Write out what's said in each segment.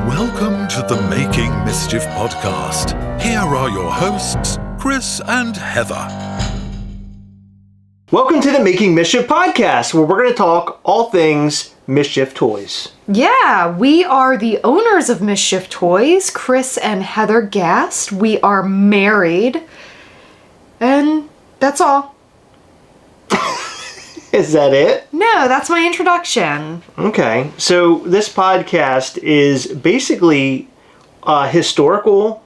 Welcome to the Making Mischief podcast. Here are your hosts, Chris and Heather. Welcome to the Making Mischief podcast, where we're going to talk all things Mischief toys. Yeah, we are the owners of Mischief Toys, Chris and Heather Gast. We are married, and that's all. Is that it? No, that's my introduction. Okay, so this podcast is basically a historical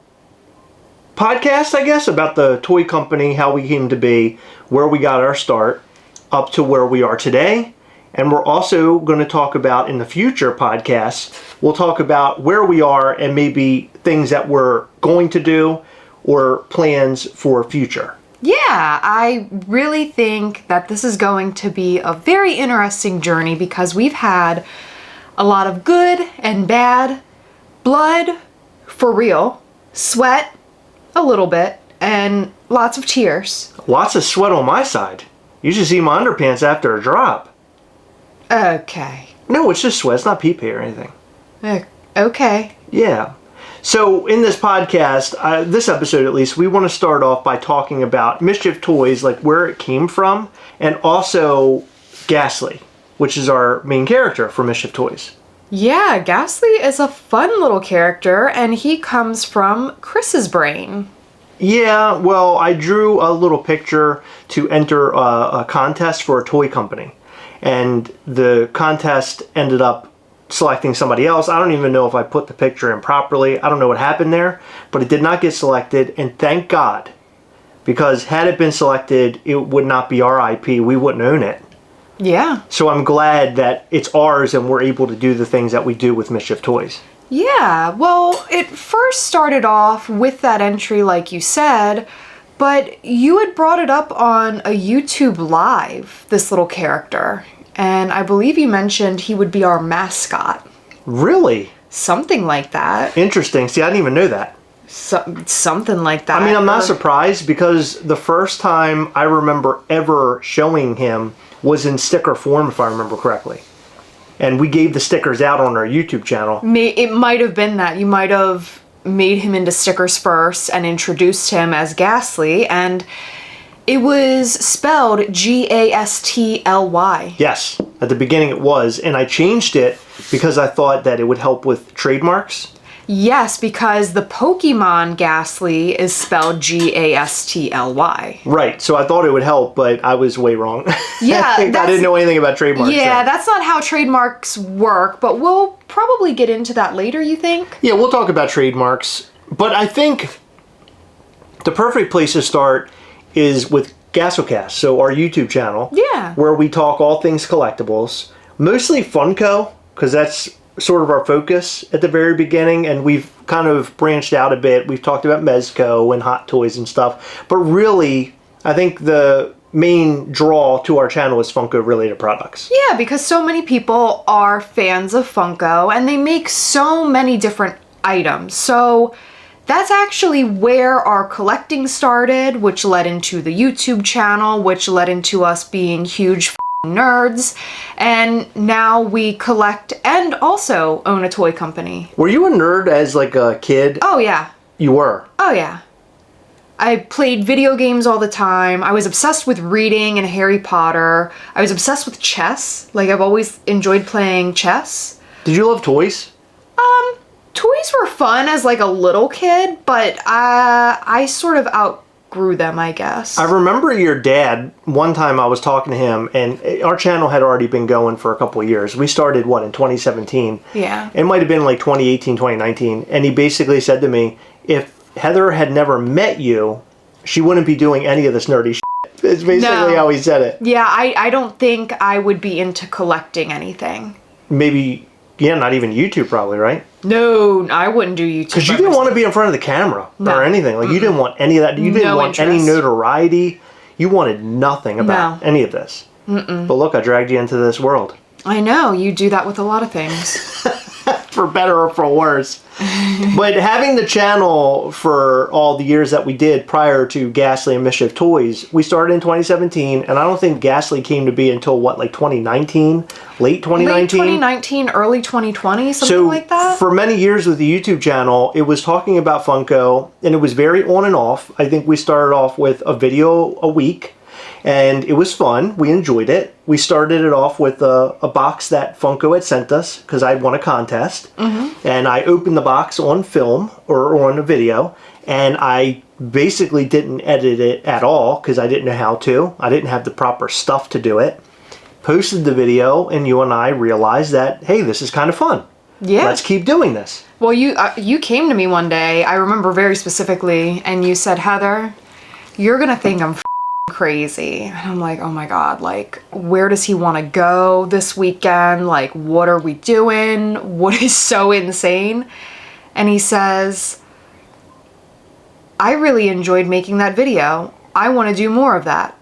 podcast, I guess, about the toy company, how we came to be, where we got our start, up to where we are today. And we're also going to talk about, in the future podcasts, we'll talk about where we are and maybe things that we're going to do or plans for future. Yeah, I really think that this is going to be a very interesting journey because we've had a lot of good and bad, blood, for real, sweat, a little bit, and lots of tears. Lots of sweat on my side. You should see my underpants after a drop. Okay. No, it's just sweat. It's not pee-pee or anything. Okay. Yeah. So in this podcast, this episode at least, we want to start off by talking about Mischief Toys, like where it came from, and also Ghastly, which is our main character for Mischief Toys. Yeah, Ghastly is a fun little character, and he comes from Chris's brain. Yeah, well, I drew a little picture to enter a contest for a toy company, and the contest ended up selecting somebody else. I don't even know if I put the picture in properly. I don't know what happened there, but it did not get selected, and thank God, because had it been selected, it would not be our IP. We wouldn't own it. Yeah. So I'm glad that it's ours and we're able to do the things that we do with Mischief Toys. Yeah, well, it first started off with that entry, like you said, but you had brought it up on a YouTube Live, this little character. And I believe you mentioned he would be our mascot. Really? Something like that. Interesting. See, I didn't even know that. Something like that. I mean, I'm not surprised because the first time I remember ever showing him was in sticker form, if I remember correctly. And we gave the stickers out on our YouTube channel. It might have been that. You might have made him into stickers first and introduced him as Ghastly, and it was spelled G-A-S-T-L-Y. Yes, at the beginning it was, and I changed it because I thought that it would help with trademarks. Yes, because the Pokemon Ghastly is spelled G-A-S-T-L-Y. Right, so I thought it would help, but I was way wrong. Yeah, I didn't know anything about trademarks. Yeah, so. that's not how trademarks work, but we'll probably get into that later, you think? Yeah, we'll talk about trademarks, but I think the perfect place to start is with Gastlecast, so our YouTube channel. Yeah. Where we talk all things collectibles, mostly Funko, because that's sort of our focus at the very beginning, and we've kind of branched out a bit. We've talked about Mezco and Hot Toys and stuff, but really, I think the main draw to our channel is Funko-related products. Yeah, because so many people are fans of Funko, and they make so many different items. So that's actually where our collecting started, which led into the YouTube channel, which led into us being huge nerds, and now we collect and also own a toy company. Were you a nerd as like a kid? Oh yeah. You were? Oh yeah. I played video games all the time. I was obsessed with reading and Harry Potter. I was obsessed with chess. Like, I've always enjoyed playing chess. Did you love toys? Toys were fun as like a little kid, but I sort of outgrew them, I guess. I remember your dad, one time I was talking to him, and our channel had already been going for a couple of years. We started, in 2017? Yeah. It might have been like 2018, 2019. And he basically said to me, if Heather had never met you, she wouldn't be doing any of this nerdy shit. It's basically how he said it. Yeah, I don't think I would be into collecting anything. Maybe, yeah, not even YouTube probably, right? No, I wouldn't do YouTube. Because you didn't want to be in front of the camera or anything. Like, you didn't want any of that. You didn't want any notoriety. You wanted nothing about any of this. But look, I dragged you into this world. I know, you do that with a lot of things. for better or for worse. But having the channel for all the years that we did prior to Ghastly and Mischief Toys, we started in 2017, and I don't think Ghastly came to be until, what, like 2019? Late 2019? Late 2019, early 2020, something like that? For many years with the YouTube channel, it was talking about Funko, and it was very on and off. I think we started off with a video a week, and it was fun. We enjoyed it. We started it off with a box that Funko had sent us because I'd won a contest. Mm-hmm. And I opened the box on film or on a video, and I basically didn't edit it at all because I didn't know how to. I didn't have the proper stuff to do it. Posted the video, and you and I realized that, hey, this is kind of fun. Yeah. Let's keep doing this. Well, you came to me one day, I remember very specifically, and you said, Heather, you're going to think I'm crazy. And I'm like, oh my God, like, where does he want to go this weekend? Like, what are we doing? What is so insane? And he says, I really enjoyed making that video. I want to do more of that.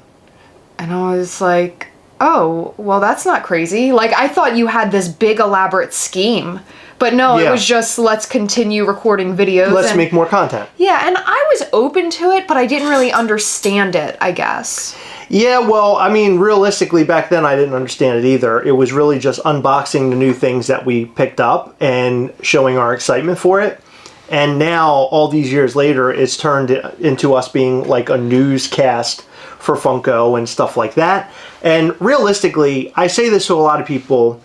And I was like, oh, well, that's not crazy. Like, I thought you had this big elaborate scheme. But no, It was just, let's continue recording videos. Let's make more content. Yeah, and I was open to it, but I didn't really understand it, I guess. Yeah, well, I mean, realistically, back then I didn't understand it either. It was really just unboxing the new things that we picked up and showing our excitement for it. And now, all these years later, it's turned into us being like a newscast for Funko and stuff like that. And realistically, I say this to a lot of people,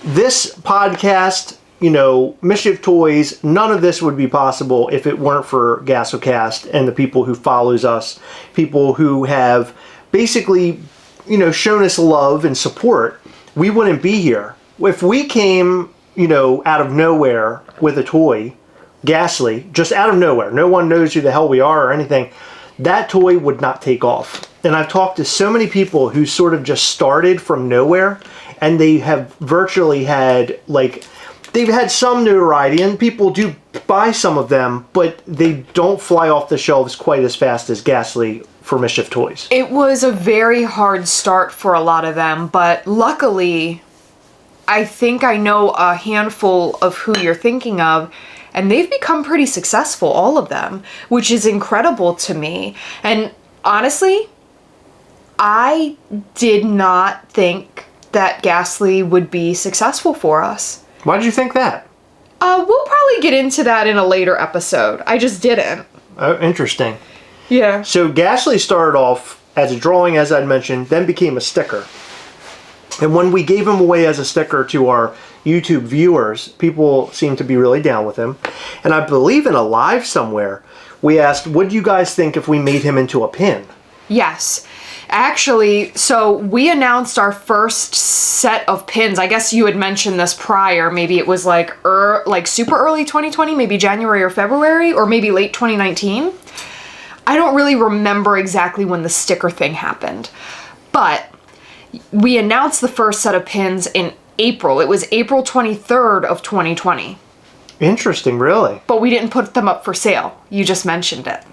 this podcast, you know, Mischief Toys, none of this would be possible if it weren't for Gastlecast and the people who follows us, people who have basically, you know, shown us love and support. We wouldn't be here. If we came, you know, out of nowhere with a toy, Ghastly, just out of nowhere, no one knows who the hell we are or anything, that toy would not take off. And I've talked to so many people who sort of just started from nowhere, and they have virtually had, like, they've had some notoriety, and people do buy some of them, but they don't fly off the shelves quite as fast as Ghastly for Mischief Toys. It was a very hard start for a lot of them, but luckily, I think I know a handful of who you're thinking of, and they've become pretty successful, all of them, which is incredible to me. And honestly, I did not think that Ghastly would be successful for us. Why did you think that? We'll probably get into that in a later episode. I just didn't. Oh, interesting. Yeah. So Ghastly started off as a drawing, as I'd mentioned, then became a sticker. And when we gave him away as a sticker to our YouTube viewers, people seemed to be really down with him. And I believe in a live somewhere, we asked, what do you guys think if we made him into a pin? Yes. Actually, so we announced our first set of pins. I guess you had mentioned this prior. Maybe it was like super early 2020, maybe January or February, or maybe late 2019. I don't really remember exactly when the sticker thing happened. But we announced the first set of pins in April. It was April 23rd of 2020. Interesting, really? But we didn't put them up for sale. You just mentioned it.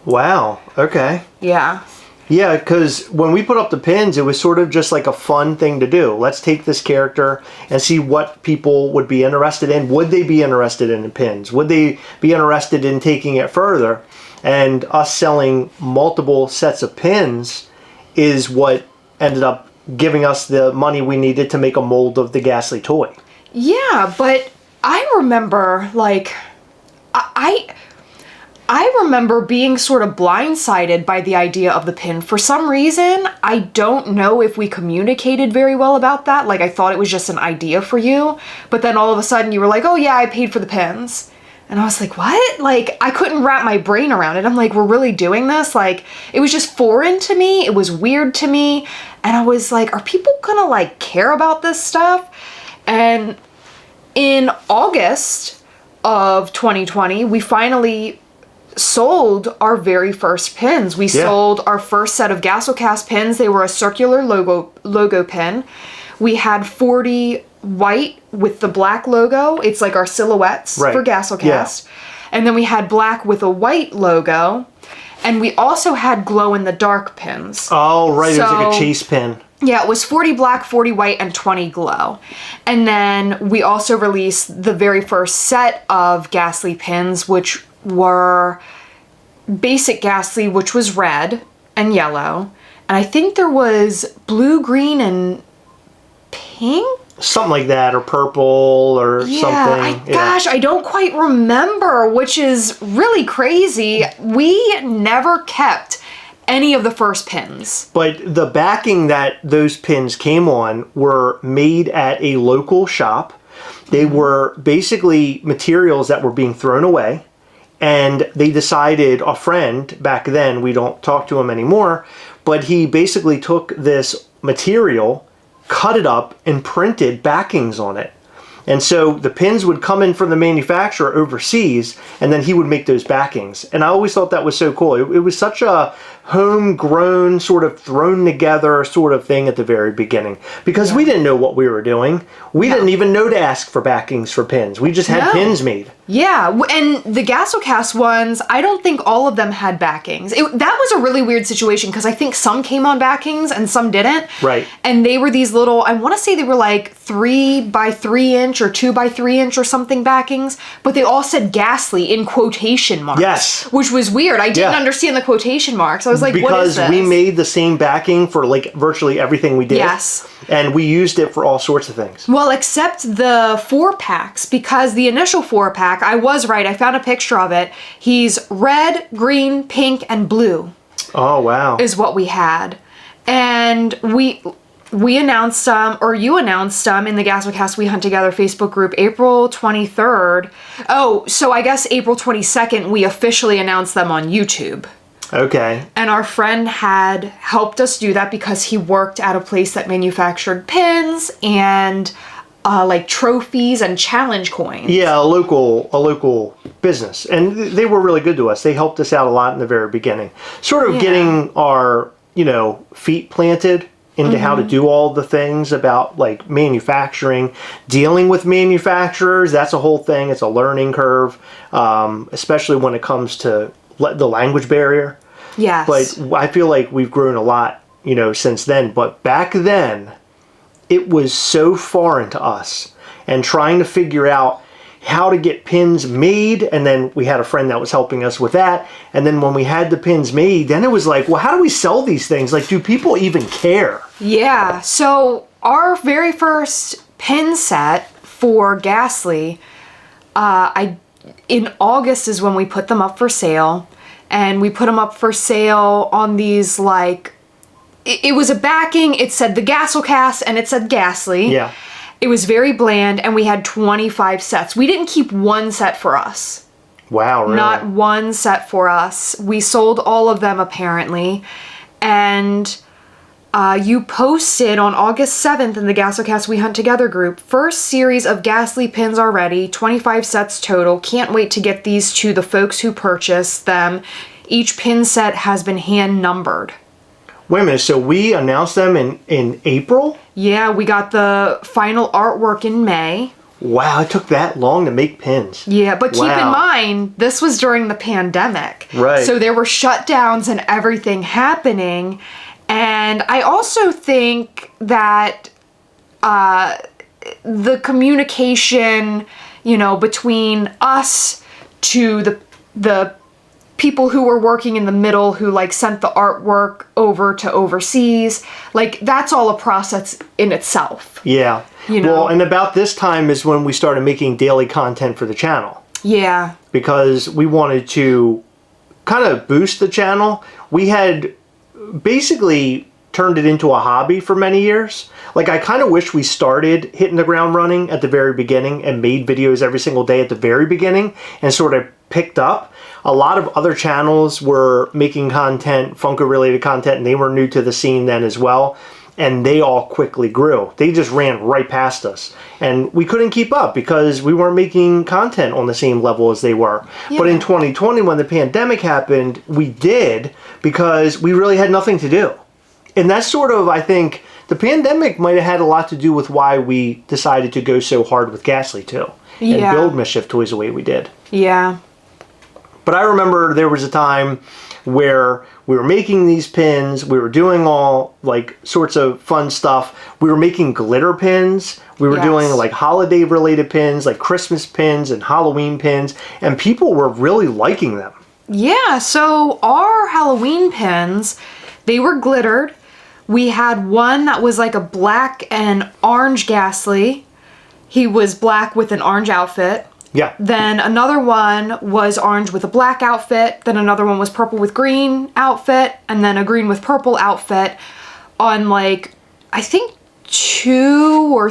Wow, okay. Yeah. Yeah, because when we put up the pins, it was sort of just like a fun thing to do. Let's take this character and see what people would be interested in. Would they be interested in the pins? Would they be interested in taking it further? And us selling multiple sets of pins is what ended up giving us the money we needed to make a mold of the Ghastly toy. Yeah, but I remember, like, I remember being sort of blindsided by the idea of the pin. For some reason, I don't know if we communicated very well about that. Like, I thought it was just an idea for you. But then all of a sudden you were like, oh yeah, I paid for the pins. And I was like, what? Like, I couldn't wrap my brain around it. I'm like, we're really doing this? Like, it was just foreign to me. It was weird to me. And I was like, are people gonna, like, care about this stuff? And in August of 2020, we finally sold our very first pins. We sold our first set of Gastlecast pins. They were a circular logo pin. We had 40 white with the black logo. It's like our silhouettes for Gastlecast. Yeah. And then we had black with a white logo. And we also had glow-in-the-dark pins. Oh, right. So, it was like a chase pin. Yeah, it was 40 black, 40 white, and 20 glow. And then we also released the very first set of Ghastly pins, which were basic Ghastly, which was red and yellow. And I think there was blue, green, and pink? Something like that, or purple, or something. Gosh, I don't quite remember, which is really crazy. We never kept any of the first pins. But the backing that those pins came on were made at a local shop. They were basically materials that were being thrown away. And they decided, a friend back then, we don't talk to him anymore, but he basically took this material, cut it up, and printed backings on it. And so the pins would come in from the manufacturer overseas, and then he would make those backings. And I always thought that was so cool. It was such a homegrown, sort of thrown together sort of thing at the very beginning. Because we didn't know what we were doing. We didn't even know to ask for backings for pins. We just had pins made. Yeah, and the Gastlecast ones, I don't think all of them had backings. That was a really weird situation because I think some came on backings and some didn't. Right. And they were these little, I want to say they were like 3 by 3 inch or 2 by 3 inch or something backings, but they all said Ghastly in quotation marks. Yes. Which was weird. I didn't understand the quotation marks. I was like, what is this? Because we made the same backing for like virtually everything we did. Yes. And we used it for all sorts of things. Well, except the 4-packs, because the initial 4-pack, I was right, I found a picture of it. He's red, green, pink, and blue. Oh, wow. Is what we had. And we announced them, or you announced them in the Gastlecast We Hunt Together Facebook group April 23rd. Oh, so I guess April 22nd we officially announced them on YouTube. Okay. And our friend had helped us do that because he worked at a place that manufactured pins and like trophies and challenge coins. Yeah, a local business. And they were really good to us. They helped us out a lot in the very beginning. Sort of getting our, feet planted into how to do all the things about like manufacturing, dealing with manufacturers. That's a whole thing. It's a learning curve, especially when it comes to the language barrier. Yes. But I feel like we've grown a lot, since then. But back then, it was so foreign to us. And trying to figure out how to get pins made, and then we had a friend that was helping us with that. And then when we had the pins made, then it was like, well, how do we sell these things? Like, do people even care? Yeah. So our very first pin set for Ghastly, in August is when we put them up for sale. And we put them up for sale on these, like, it was a backing. It said the Gastlecast and it said Ghastly. Yeah. It was very bland, and we had 25 sets. We didn't keep one set for us. Wow, really? Not one set for us. We sold all of them, apparently. And you posted on August 7th in the Gastlecast We Hunt Together group, first series of Ghastly pins are ready, 25 sets total. Can't wait to get these to the folks who purchased them. Each pin set has been hand numbered. Wait a minute, so we announced them in April? Yeah, we got the final artwork in May. Wow, it took that long to make pins. Yeah, but keep in mind, this was during the pandemic. Right. So there were shutdowns and everything happening. And I also think that the communication, between us to the people who were working in the middle who like sent the artwork over to overseas, like that's all a process in itself. Yeah. Well, and about this time is when we started making daily content for the channel. Yeah. Because we wanted to kind of boost the channel. We had basically turned it into a hobby for many years. Like, I kind of wish we started hitting the ground running at the very beginning and made videos every single day at the very beginning and sort of picked up. A lot of other channels were making content, Funko-related content, and they were new to the scene then as well. And they all quickly grew. They just ran right past us. And we couldn't keep up because we weren't making content on the same level as they were. Yeah. But in 2020, when the pandemic happened, we did because we really had nothing to do. And that's sort of, I think, the pandemic might have had a lot to do with why we decided to go so hard with Ghastly too. Yeah. And build Mischief toys the way we did. Yeah. But I remember there was a time where we were making these pins, we were doing all like sorts of fun stuff. We were making glitter pins. We were doing like holiday related pins, like Christmas pins and Halloween pins, and people were really liking them. Yeah, so our Halloween pins, they were glittered. We had one that was like a black and orange Ghastly. He was black with an orange outfit. Yeah. Then another one was orange with a black outfit. Then another one was purple with green outfit. And then a green with purple outfit on like, I think 4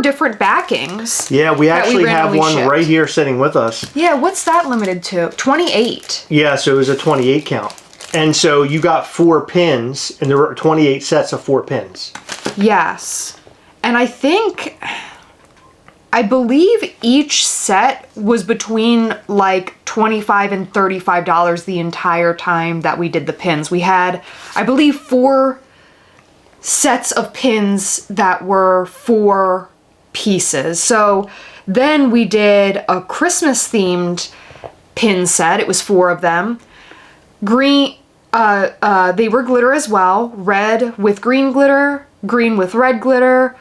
different backings. Yeah, we actually have one shipped. right here sitting with us. Yeah, what's that limited to? 28. Yeah, so it was a 28 count. And so you got 4 pins, and there were 28 sets of 4 pins. Yes. And I believe each set was between like $25 and $35 the entire time that we did the pins. We had, I believe, 4 sets of pins that were 4 pieces. So then we did a Christmas themed pin set. It was 4 of them. Green, they were glitter as well. Red with green glitter, green with red glitter.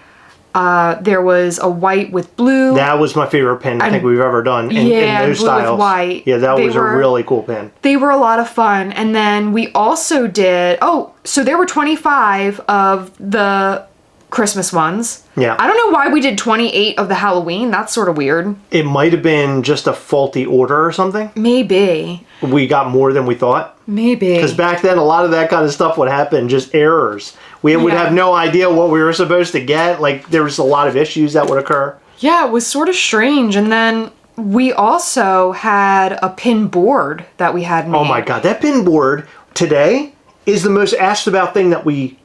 There was a white with blue. That was my favorite pin I think we've ever done in those blue styles. With white. Yeah, that was a really cool pin. They were a lot of fun. And then we also did, so there were 25 of the Christmas ones. Yeah. I don't know why we did 28 of the Halloween. That's sort of weird. It might have been just a faulty order or something. Maybe. We got more than we thought. Maybe. Because back then, a lot of that kind of stuff would happen, just errors. We would have no idea what we were supposed to get. Like, there was a lot of issues that would occur. Yeah, it was sort of strange. And then we also had a pin board that we had made. Oh my God, that pin board today is the most asked about thing that we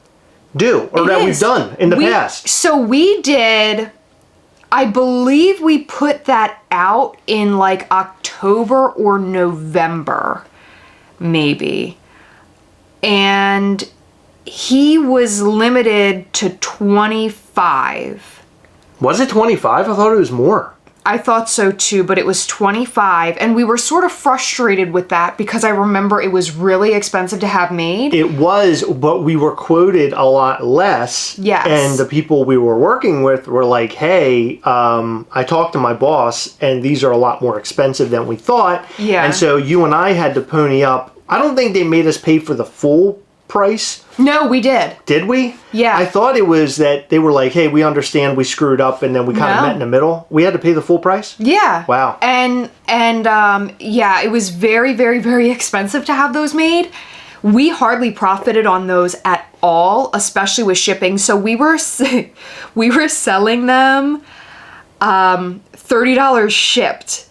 do, or that we've done in the past. So we did, I believe we put that out in like October or November, maybe. And he was limited to 25. Was it 25? I thought it was more. I thought so too, but it was 25, and we were sort of frustrated with that because I remember it was really expensive to have made. It was, but we were quoted a lot less. Yes. And the people we were working with were like, hey, I talked to my boss, and these are a lot more expensive than we thought. Yeah. And so you and I had to pony up. I don't think they made us pay for the full price. No, we did. Did we? Yeah. I thought it was that they were like, hey, we understand we screwed up, and then we kind of met in the middle. We had to pay the full price? Yeah. Wow. And yeah, it was very, very, very expensive to have those made. We hardly profited on those at all, especially with shipping. So we were selling them $30 shipped.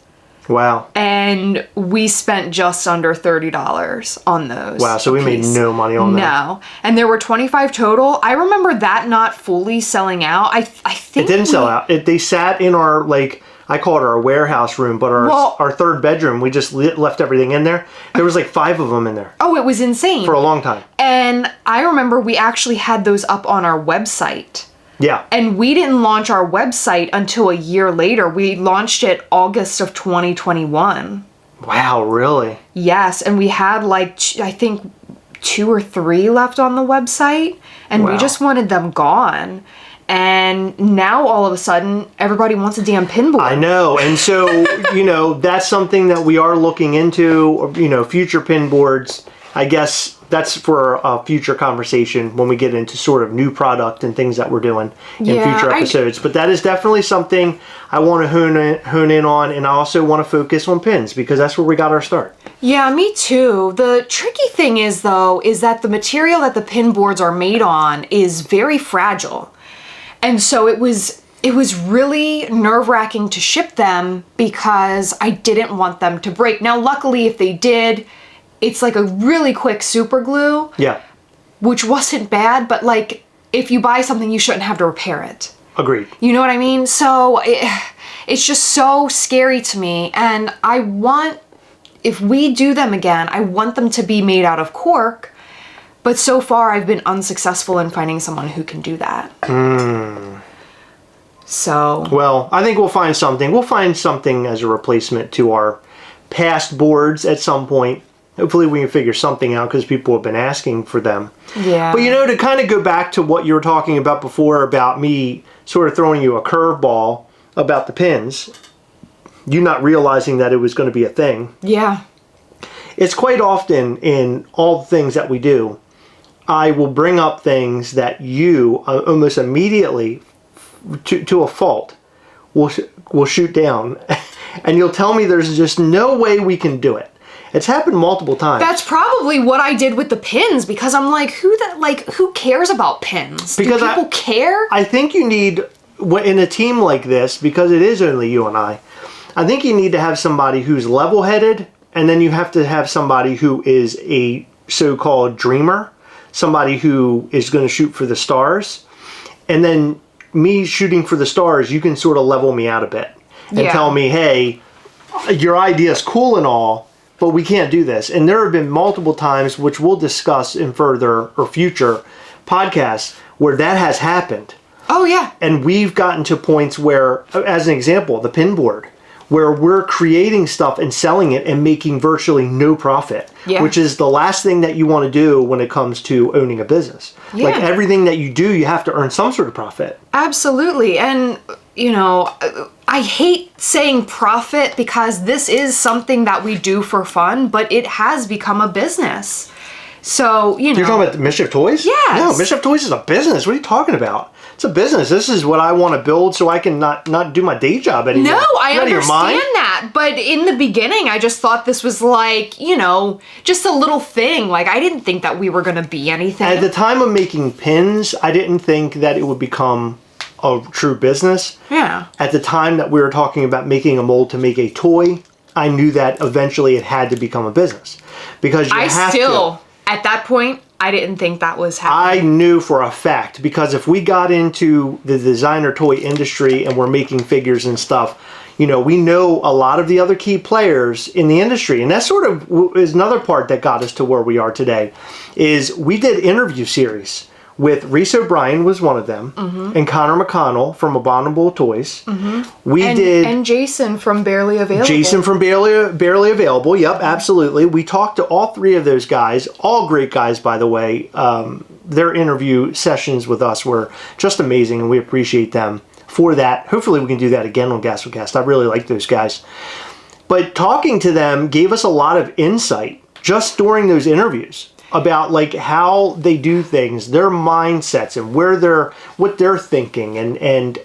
Wow. And we spent just under $30 on those. Wow, so we made no money on that. No. And there were 25 total. I remember that not fully selling out. I think it didn't sell out. They sat in our, like, I call it our warehouse room, but our third bedroom, we just left everything in there. There was like 5 of them in there. Oh, it was insane. For a long time. And I remember we actually had those up on our website. Yeah. And we didn't launch our website until a year later. We launched it August of 2021. Wow, really? Yes, and we had like, I think 2 or 3 left on the website, and we just wanted them gone. And now all of a sudden, everybody wants a damn pin board. I know. And so, that's something that we are looking into, future pin boards. I guess that's for a future conversation when we get into sort of new product and things that we're doing in future episodes. But that is definitely something I want to hone in on, and I also want to focus on pins because that's where we got our start. Yeah, me too. The tricky thing is, though, is that the material that the pin boards are made on is very fragile. And so it was really nerve-wracking to ship them because I didn't want them to break. Now, luckily, if they did, it's like a really quick super glue. Yeah. Which wasn't bad, but like if you buy something, you shouldn't have to repair it. Agreed. You know what I mean? So it's just so scary to me. And if we do them again, I want them to be made out of cork. But so far, I've been unsuccessful in finding someone who can do that. So. Well, I think we'll find something. We'll find something as a replacement to our past boards at some point. Hopefully we can figure something out because people have been asking for them. Yeah. But to kind of go back to what you were talking about before about me sort of throwing you a curveball about the pins, you not realizing that it was going to be a thing. Yeah. It's quite often in all the things that we do, I will bring up things that you almost immediately, to a fault, will shoot down. And you'll tell me there's just no way we can do it. It's happened multiple times. That's probably what I did with the pins, because I'm like, who cares about pins? Because do people care? I think you need, in a team like this, because it is only you and I think you need to have somebody who's level-headed, and then you have to have somebody who is a so-called dreamer, somebody who is going to shoot for the stars. And then me shooting for the stars, you can sort of level me out a bit and tell me, hey, your idea is cool and all, but we can't do this. And there have been multiple times, which we'll discuss in further or future podcasts, where that has happened. Oh, yeah. And we've gotten to points where, as an example, the pin board, where we're creating stuff and selling it and making virtually no profit, which is the last thing that you want to do when it comes to owning a business. Yeah. Like everything that you do, you have to earn some sort of profit. Absolutely. And, I hate saying profit because this is something that we do for fun, but it has become a business. So, You're talking about Mischief Toys? Yes. No, Mischief Toys is a business. What are you talking about? It's a business. This is what I want to build so I can not do my day job anymore. No, I Out of your mind? understand that. But in the beginning, I just thought this was like, just a little thing. Like, I didn't think that we were going to be anything. At the time of making pins, I didn't think that it would become a true business. Yeah. At the time that we were talking about making a mold to make a toy, I knew that eventually it had to become a business. Because at that point, I didn't think that was happening. I knew for a fact, because if we got into the designer toy industry and we're making figures and stuff, we know a lot of the other key players in the industry. And that sort of is another part that got us to where we are today, is we did interview series with Reese O'Brien was one of them, and Connor McConnell from Abominable Toys. And Jason from Barely Available. Jason from Barely Available, yep, absolutely. We talked to all three of those guys, all great guys, by the way. Their interview sessions with us were just amazing, and we appreciate them for that. Hopefully we can do that again on Gastlecast. I really like those guys. But talking to them gave us a lot of insight just during those interviews about like how they do things, their mindsets, and what they're thinking, and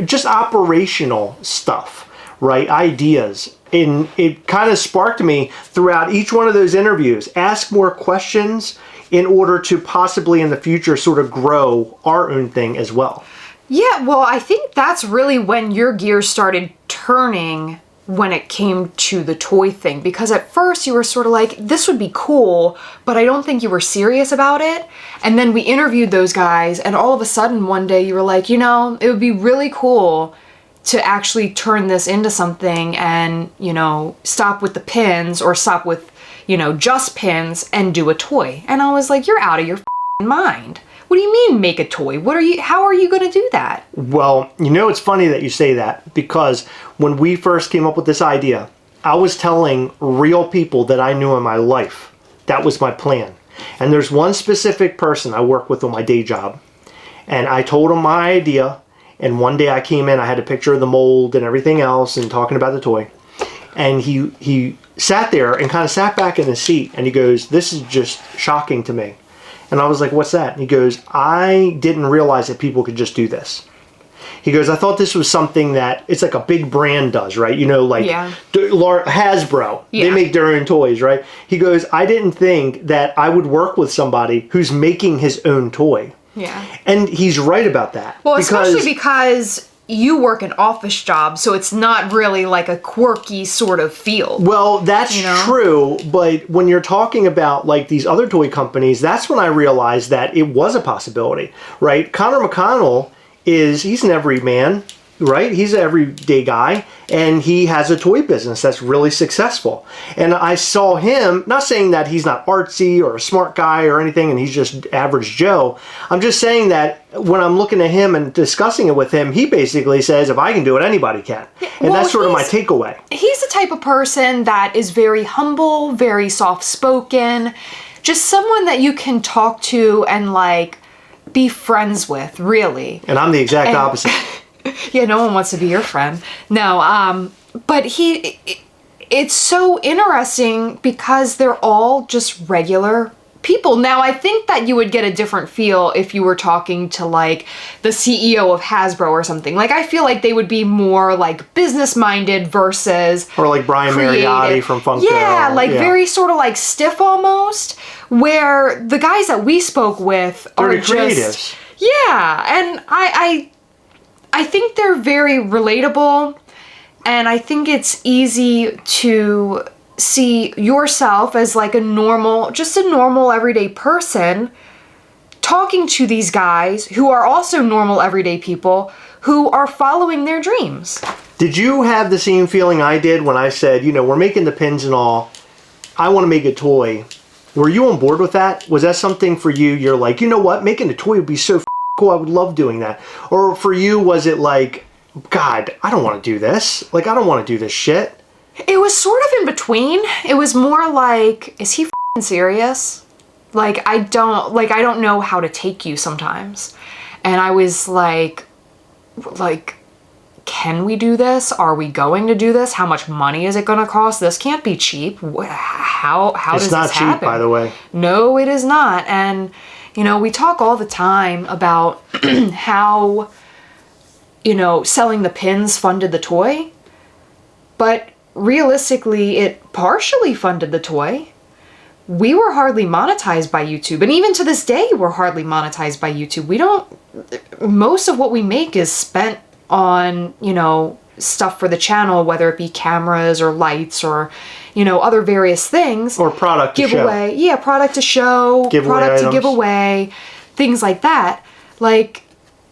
just operational stuff, right? Ideas. And it kind of sparked me throughout each one of those interviews. Ask more questions in order to possibly in the future sort of grow our own thing as well. Yeah, well, I think that's really when your gears started turning when it came to the toy thing, because at first you were sort of like, this would be cool, but I don't think you were serious about it. And then we interviewed those guys, and all of a sudden one day you were like, it would be really cool to actually turn this into something and, stop with the pins, or stop with, just pins, and do a toy. And I was like, you're out of your mind. What do you mean make a toy? How are you going to do that? Well, it's funny that you say that, because when we first came up with this idea, I was telling real people that I knew in my life. That was my plan. And there's one specific person I work with on my day job. And I told him my idea. And one day I came in, I had a picture of the mold and everything else and talking about the toy. And he sat there and kind of sat back in his seat, and he goes, "This is just shocking to me." And I was like, "What's that?" And he goes, "I didn't realize that people could just do this." He goes, "I thought this was something that it's like a big brand does, right? Hasbro, they make their own toys, right?" He goes, "I didn't think that I would work with somebody who's making his own toy." Yeah. And he's right about that. Well, especially because you work an office job, so it's not really like a quirky sort of field. Well, that's true, but when you're talking about like these other toy companies, that's when I realized that it was a possibility, right? Connor McConnell he's an everyman, right? He's an everyday guy, and he has a toy business that's really successful. And I saw him, not saying that he's not artsy or a smart guy or anything, and he's just average Joe. I'm just saying that when I'm looking at him and discussing it with him, he basically says, if I can do it, anybody can. And that's sort of my takeaway. He's the type of person that is very humble, very soft-spoken, just someone that you can talk to and, like, be friends with, really. And I'm the exact opposite. Yeah, no one wants to be your friend. No, but it's so interesting because they're all just regular people. Now, I think that you would get a different feel if you were talking to, like, the CEO of Hasbro or something. Like, I feel like they would be more, like, business-minded versus or like Brian Mariotti from Funko. Yeah, like, very sort of, like, stiff almost, where the guys that we spoke with are just... creatives. Yeah, and I think they're very relatable, and I think it's easy to see yourself as like just a normal everyday person talking to these guys who are also normal everyday people who are following their dreams. Did you have the same feeling I did when I said, we're making the pins and all, I want to make a toy? Were you on board with that? Was that something for you? You're like, you know what, making a toy would be so cool, I would love doing that. Or for you, was it like, God, I don't want to do this. Like, I don't want to do this shit. It was sort of in between. It was more like, is he f***ing serious? Like, I don't know how to take you sometimes. And I was like, can we do this? Are we going to do this? How much money is it going to cost? This can't be cheap. How does this happen? It's not cheap, by the way. No, it is not. And, we talk all the time about how, selling the pins funded the toy. But realistically, it partially funded the toy. We were hardly monetized by YouTube. And even to this day, we're hardly monetized by YouTube. Most of what we make is spent on, stuff for the channel, whether it be cameras or lights or, other various things. Or product to giveaway. Yeah, product to show, product to give away, things like that. Like,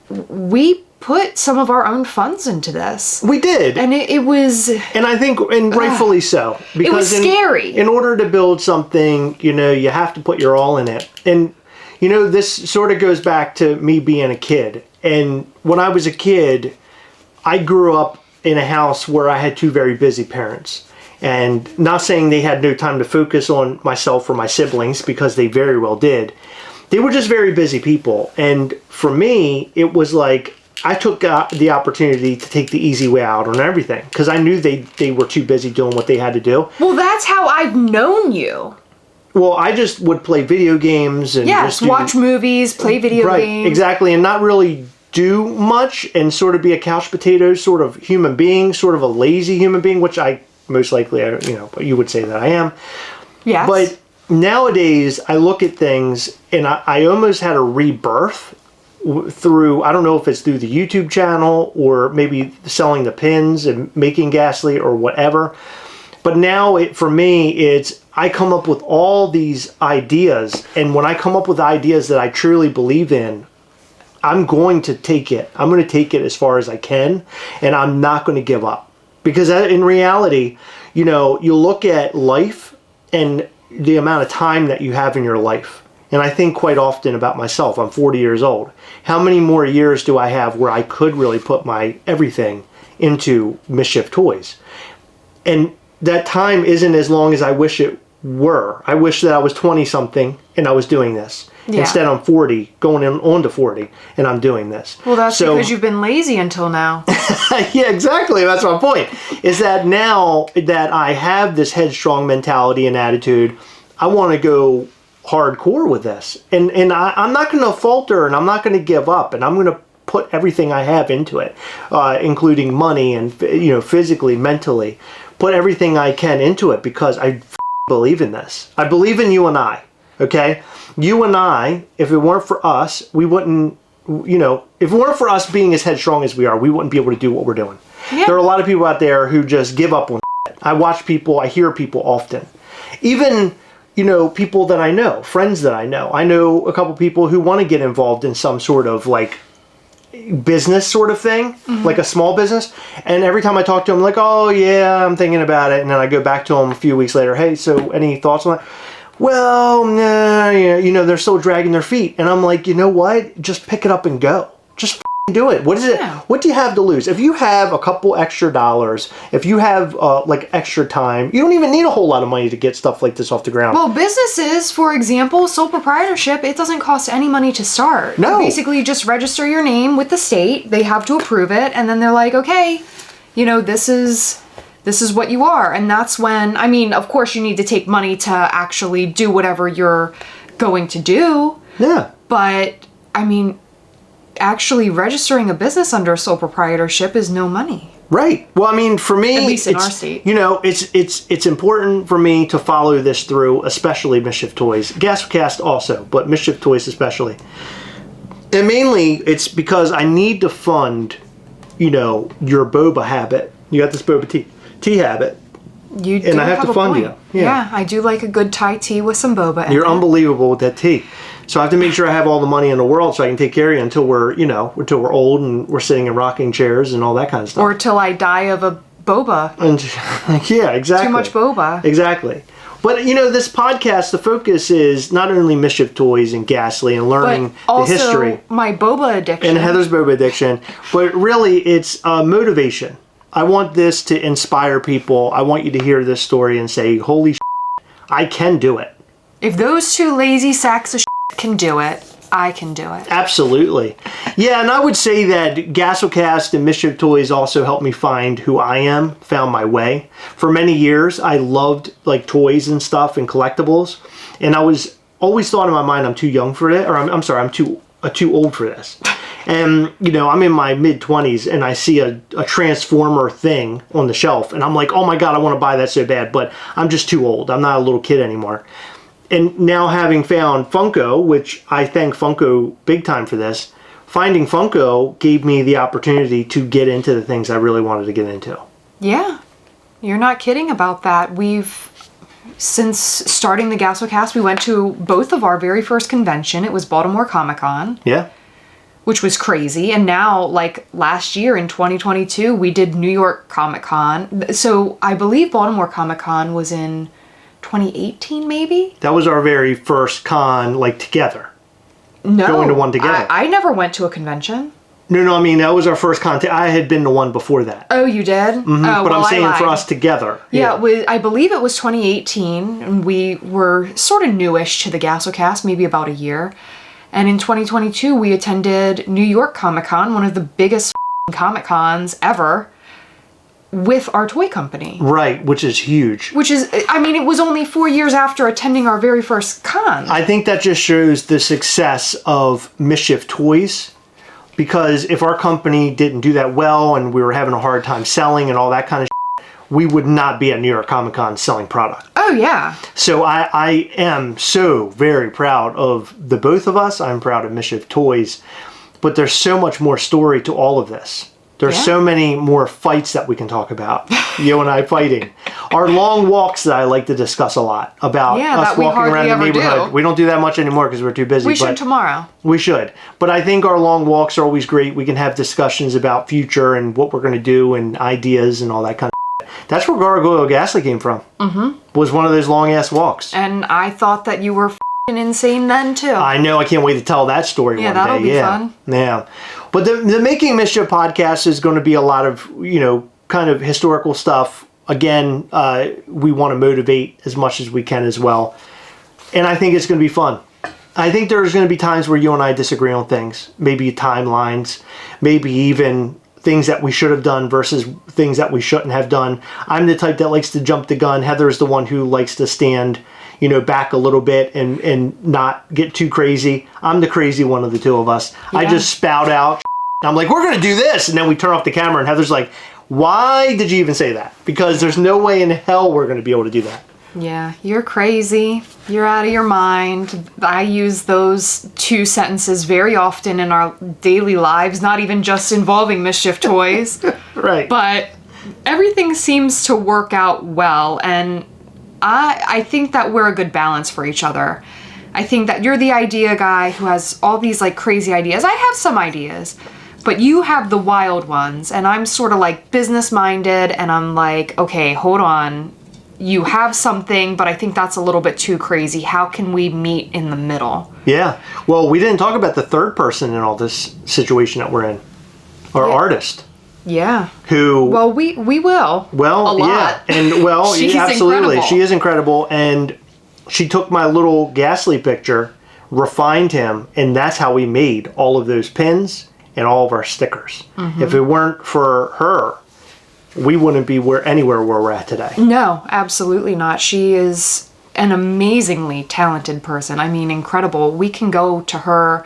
we put some of our own funds into this. We did. And it was... And I think, and rightfully so. Because it was scary. In order to build something, you have to put your all in it. And, this sort of goes back to me being a kid. And when I was a kid, I grew up in a house where I had two very busy parents. And not saying they had no time to focus on myself or my siblings, because they very well did. They were just very busy people. And for me, it was like, I took the opportunity to take the easy way out on everything, because I knew they were too busy doing what they had to do. Well, that's how I've known you. Well, I just would play video games and just watch movies, play video games. Right, exactly, and not really do much, and sort of be a couch potato sort of human being, sort of a lazy human being, which I most likely, you would say that I am. Yes. But nowadays, I look at things, and I almost had a rebirth through, I don't know if it's through the YouTube channel or maybe selling the pins and making Ghastly or whatever. But now, for me, it's I come up with all these ideas. And when I come up with ideas that I truly believe in, I'm going to take it. I'm going to take it as far as I can. And I'm not going to give up. Because in reality, you look at life and the amount of time that you have in your life. And I think quite often about myself. I'm 40 years old. How many more years do I have where I could really put my everything into Mischief toys? And that time isn't as long as I wish it were. I wish that I was 20-something and I was doing this. Yeah. Instead, I'm 40, going on to 40, and I'm doing this. Well, that's because you've been lazy until now. Yeah, exactly. That's my point. Is that now that I have this headstrong mentality and attitude, I want to go hardcore with this. And I'm not going to falter, and I'm not going to give up, and I'm going to put everything I have into it, including money and physically, mentally. Put everything I can into it because I believe in this. I believe in you and I. Okay? You and I, if it weren't for us, we wouldn't, if it weren't for us being as headstrong as we are, we wouldn't be able to do what we're doing. Yeah. There are a lot of people out there who just give up on shit. I watch people, I hear people often. Even, people that I know, friends that I know. I know a couple people who want to get involved in some sort of business sort of thing, like a small business. And every time I talk to him, like, oh yeah, I'm thinking about it. And then I go back to him a few weeks later. Hey, so any thoughts on that? Well, nah, yeah, you know, they're still dragging their feet. And I'm like, you know what? Just pick it up and go. Just do it. What is it? Yeah. What do you have to lose? If you have a couple extra dollars, if you have like extra time, you don't even need a whole lot of money to get stuff like this off the ground. Well, businesses, for example, sole proprietorship, it doesn't cost any money to start. No. You basically just register your name with the state. They have to approve it, and then they're like, okay, you know, this is what you are. And that's when, I mean, of course you need to take money to actually do whatever you're going to do. Yeah. But, I mean, actually registering a business under sole proprietorship is no money. Right. Well, I mean, for me, At least in it's, our state. you know, it's important for me to follow this through, especially Mischief Toys. Gastlecast also, but Mischief Toys especially. And mainly, it's because I need to fund, you know, your boba habit. You got this boba tea habit. You do And I have to a fund point. you. Yeah. I do like a good Thai tea with some boba in You're it. unbelievable with that tea. So I have to make sure I have all the money in the world so I can take care of you until we're old and we're sitting in rocking chairs and all that kind of stuff. Or till I die of a boba. And yeah, exactly. Too much boba. Exactly. But, you know, this podcast, the focus is not only Mischief Toys and Ghastly and learning But also the history my boba addiction. and Heather's boba addiction, but really it's motivation. I want this to inspire people. I want you to hear this story and say, holy shit, I can do it. If those two lazy sacks of shit can do it, I can do it. Absolutely. Yeah, and I would say that Gastlecast and Mischief Toys also helped me find who I am, found my way. For many years, I loved like toys and stuff and collectibles, and I was always thought in my mind I'm too young for it, or I'm sorry, I'm too old for this. And, you know, I'm in my mid-20s and I see a Transformer thing on the shelf and I'm like, oh my God, I want to buy that so bad, but I'm just too old. I'm not a little kid anymore. And now having found Funko, which I thank Funko big time for this, finding Funko gave me the opportunity to get into the things I really wanted to get into. Yeah. You're not kidding about that. Since starting the Gastlecast, we went to both of our very first convention. It was Baltimore Comic-Con. Yeah. Which was crazy. And now, like last year in 2022, we did New York Comic-Con. So I believe Baltimore Comic-Con was in 2018, maybe? That was our very first con, like, together. No. Going to one together. I never went to a convention. No, I mean, that was our first con. I had been to one before that. Oh, you did? Mm-hmm. Oh, But well, I'm saying I for lied. us together. Yeah, I believe it was 2018, and we were sort of newish to the Gastlecast, maybe about a year. And in 2022, we attended New York Comic-Con, one of the biggest Comic-Cons ever, with our toy company. Right, which is huge. Which is, I mean, it was only 4 years after attending our very first con. I think that just shows the success of Mischief Toys, because if our company didn't do that well and we were having a hard time selling and all that kind of shit, we would not be at New York Comic Con selling product. Oh, yeah. So I am so very proud of the both of us. I'm proud of Mischief Toys, but there's so much more story to all of this. There's Yeah. so many more fights that we can talk about. You and I fighting. Our long walks that I like to discuss a lot about Yeah, us that we walking around hardly the ever neighborhood. do. We don't do that much anymore because we're too busy. We but should tomorrow. we should. But I think our long walks are always great. We can have discussions about future and what we're going to do and ideas and all that kind of shit. That's where Gargoyle Ghastly came from. Mm-hmm. Was one of those long-ass walks. And I thought that you were f***ing insane then, too. I know. I can't wait to tell that story one day. that'll be fun. Yeah. But the Making Mischief podcast is going to be a lot of, you know, kind of historical stuff. Again, we want to motivate as much as we can as well. And I think it's going to be fun. I think there's going to be times where you and I disagree on things. Maybe timelines. Maybe even things that we should have done versus things that we shouldn't have done. I'm the type that likes to jump the gun. Heather's the one who likes to stand, you know, back a little bit and not get too crazy. I'm the crazy one of the two of us. I Yeah. just spout out. I'm like, we're going to do this. And then we turn off the camera and Heather's like, why did you even say that? Because there's no way in hell we're going to be able to do that. Yeah, you're crazy. You're out of your mind. I use those two sentences very often in our daily lives, not even just involving Mischief Toys. Right. But everything seems to work out well, and I think that we're a good balance for each other. I think that you're the idea guy who has all these like crazy ideas. I have some ideas, But you have the wild ones, and I'm sort of like business-minded, and I'm like, okay, hold on. You have something, but I think that's a little bit too crazy. How can we meet in the middle? Yeah. Well, we didn't talk about the third person in all this situation that we're in. Our artist. Yeah. Who... Well, we will. Well, a lot. Yeah. And, well, She's yeah, absolutely. incredible. She is incredible. And she took my little Ghastly picture, refined him, and that's how we made all of those pins and all of our stickers. Mm-hmm. If it weren't for her, we wouldn't be anywhere where we're at today. No, absolutely not. She is an amazingly talented person. I mean, incredible. We can go to her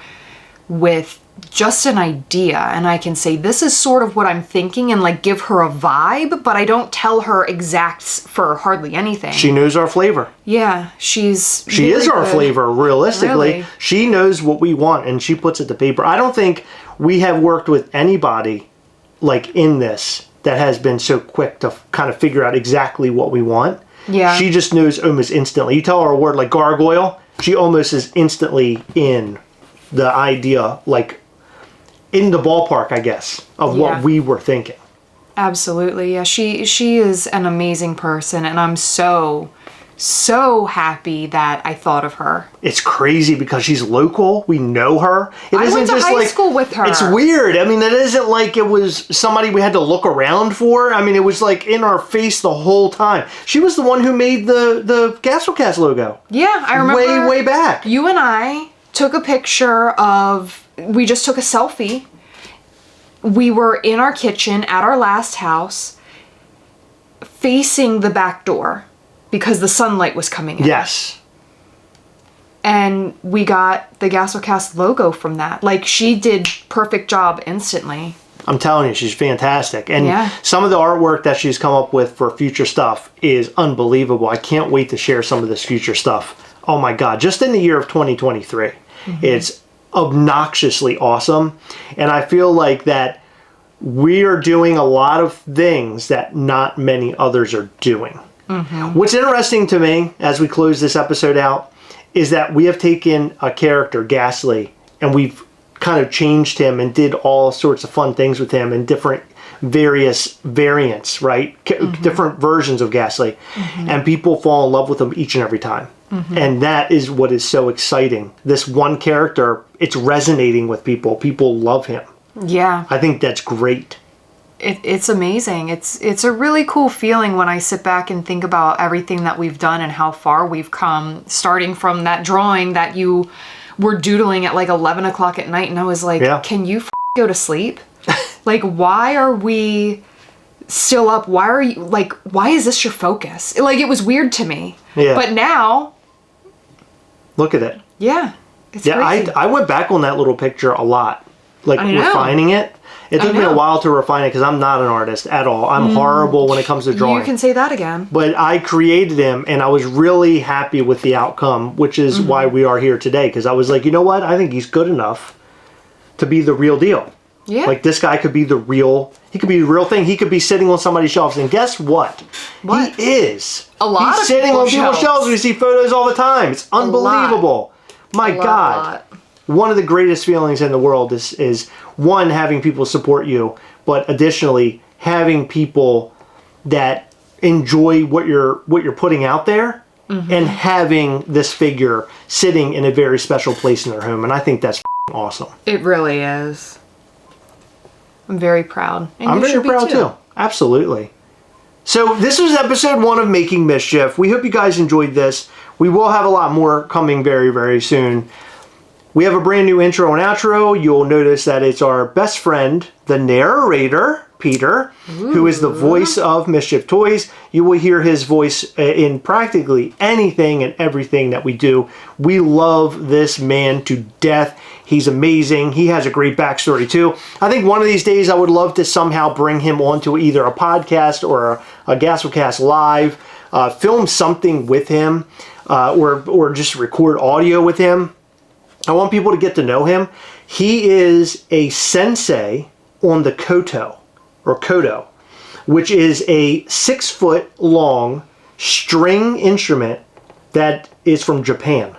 with just an idea, and I can say, this is sort of what I'm thinking, and like give her a vibe, but I don't tell her exacts for hardly anything. She knows our flavor. Yeah, she really is our flavor, realistically. Really? She knows what we want, and she puts it to paper. I don't think we have worked with anybody like in this that has been so quick to kind of figure out exactly what we want. Yeah. She just knows almost instantly. You tell her a word like gargoyle, she almost is instantly in the idea, like in the ballpark, I guess, of what we were thinking. Absolutely. Yeah, she is an amazing person, and I'm so happy that I thought of her. It's crazy because she's local. We know her. I went to high school with her. It's weird. I mean, it isn't like it was somebody we had to look around for. I mean, it was like in our face the whole time. She was the one who made the Gastlecast logo. Yeah, I remember. Way back. You and I took a picture of, we just took a selfie. We were in our kitchen at our last house, facing the back door, because the sunlight was coming in. Yes. And we got the Gastlecast logo from that. Like, she did perfect job instantly. I'm telling you, she's fantastic. And some of the artwork that she's come up with for future stuff is unbelievable. I can't wait to share some of this future stuff. Oh my God, just in the year of 2023. It's obnoxiously awesome. And I feel like that we are doing a lot of things that not many others are doing. What's interesting to me as we close this episode out is that we have taken a character, Ghastly, and we've kind of changed him and did all sorts of fun things with him in different various variants, right? Different versions of Ghastly. And people fall in love with him each and every time. And that is what is so exciting. This one character, it's resonating with people. People love him. Yeah. I think that's great. It's amazing. It's a really cool feeling when I sit back and think about everything that we've done and how far we've come, starting from that drawing that you were doodling at like 11 o'clock at night, and I was like, can you go to sleep? Like, why are we still up? Why are you, like, why is this your focus? Like, it was weird to me. Yeah. But now... Look at it. Yeah. It's crazy. I went back on that little picture a lot. Like, refining it. It took me a while to refine it because I'm not an artist at all. I'm horrible when it comes to drawing. You can say that again. But I created him, and I was really happy with the outcome, which is why we are here today. Because I was like, you know what? I think he's good enough to be the real deal. Yeah. Like, this guy could be the real... He could be the real thing. He could be sitting on somebody's shelves. And guess what? What? He is. A lot He's sitting on people's shelves. We see photos all the time. It's unbelievable. My God. One of the greatest feelings in the world is one, having people support you, but additionally having people that enjoy what you're putting out there and having this figure sitting in a very special place in their home. And I think that's awesome. It really is. I'm very proud. And I'm very proud too. Absolutely. So this was episode 1 of Making Mischief. We hope you guys enjoyed this. We will have a lot more coming very, very soon. We have a brand new intro and outro. You'll notice that it's our best friend, the narrator, Peter, who is the voice of Mischief Toys. You will hear his voice in practically anything and everything that we do. We love this man to death. He's amazing. He has a great backstory too. I think one of these days I would love to somehow bring him onto either a podcast or a Gastlecast live, film something with him, or just record audio with him. I want people to get to know him. He is a sensei on the koto, which is a 6-foot-long string instrument that is from Japan.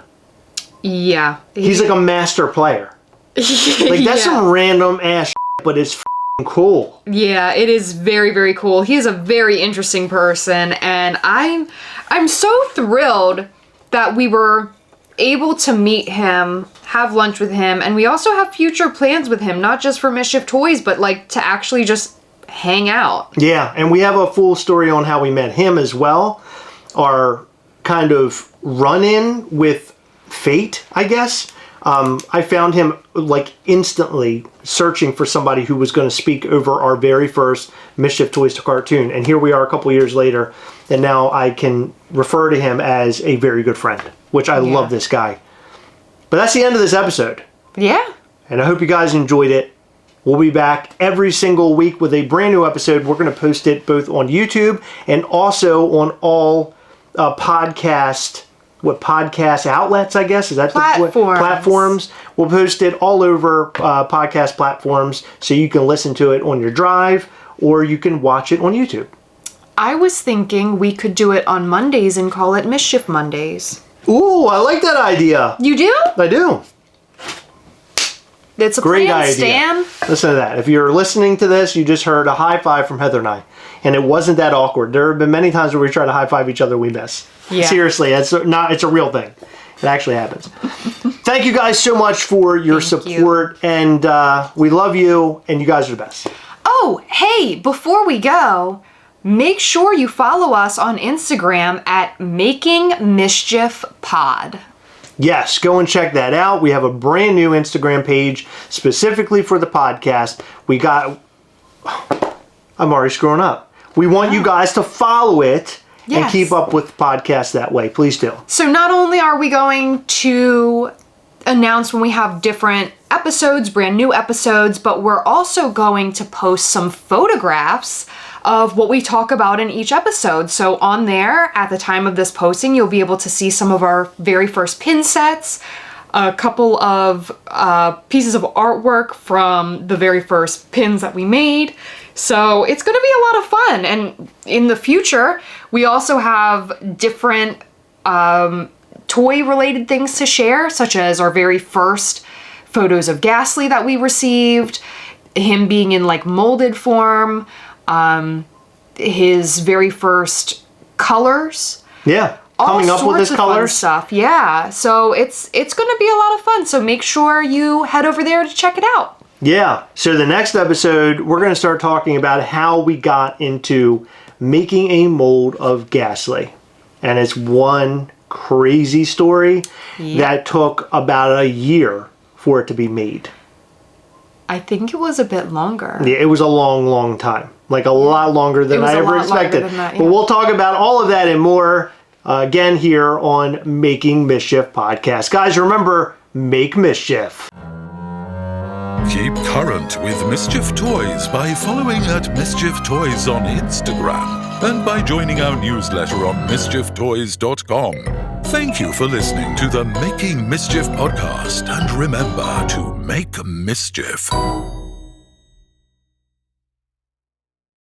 Yeah. He's like a master player. Like, that's some random ass but it's cool. Yeah, it is very, very cool. He is a very interesting person, and I'm so thrilled that we were able to meet him, have lunch with him, and we also have future plans with him, not just for Mischief Toys, but like to actually just hang out. Yeah, and we have a full story on how we met him as well. Our kind of run-in with fate, I guess. I found him like instantly searching for somebody who was going to speak over our very first Mischief Toys to Cartoon. And here we are a couple years later, and now I can refer to him as a very good friend, which I love this guy. But that's the end of this episode. Yeah. And I hope you guys enjoyed it. We'll be back every single week with a brand new episode. We're going to post it both on YouTube and also on all podcast outlets, I guess? Is that platforms? We'll post it all over podcast platforms so you can listen to it on your drive or you can watch it on YouTube. I was thinking we could do it on Mondays and call it Mischief Mondays. Ooh, I like that idea. You do? I do. It's a great plan, idea. Stan. Listen to that. If you're listening to this, you just heard a high five from Heather and I. And it wasn't that awkward. There have been many times where we try to high five each other, we miss. Yeah. Seriously, it's a real thing. It actually happens. Thank you guys so much for your support. And we love you, and you guys are the best. Oh, hey, before we go, make sure you follow us on Instagram at Making Mischief Pod. Yes, go and check that out. We have a brand new Instagram page specifically for the podcast. I'm already screwing up. We want you guys to follow it and keep up with the podcast that way. Please do. So not only are we going to announce when we have different episodes, brand new episodes, but we're also going to post some photographs of what we talk about in each episode. So on there, at the time of this posting, you'll be able to see some of our very first pin sets, a couple of pieces of artwork from the very first pins that we made. So it's going to be a lot of fun. And in the future, we also have different toy-related things to share, such as our very first photos of Gastly that we received, him being in like molded form, his very first colors. Yeah, coming up with his colors. Stuff. Yeah, so it's going to be a lot of fun. So make sure you head over there to check it out. Yeah, so the next episode, we're going to start talking about how we got into making a mold of Ghastly. And it's one crazy story that took about a year for it to be made. I think it was a bit longer. Yeah, it was a long, long time. Like a lot longer than I ever expected. But we'll talk about all of that and more again here on Making Mischief Podcast. Guys, remember, make mischief. Keep current with Mischief Toys by following at Mischief Toys on Instagram and by joining our newsletter on mischieftoys.com. Thank you for listening to the Making Mischief podcast, and remember to make mischief.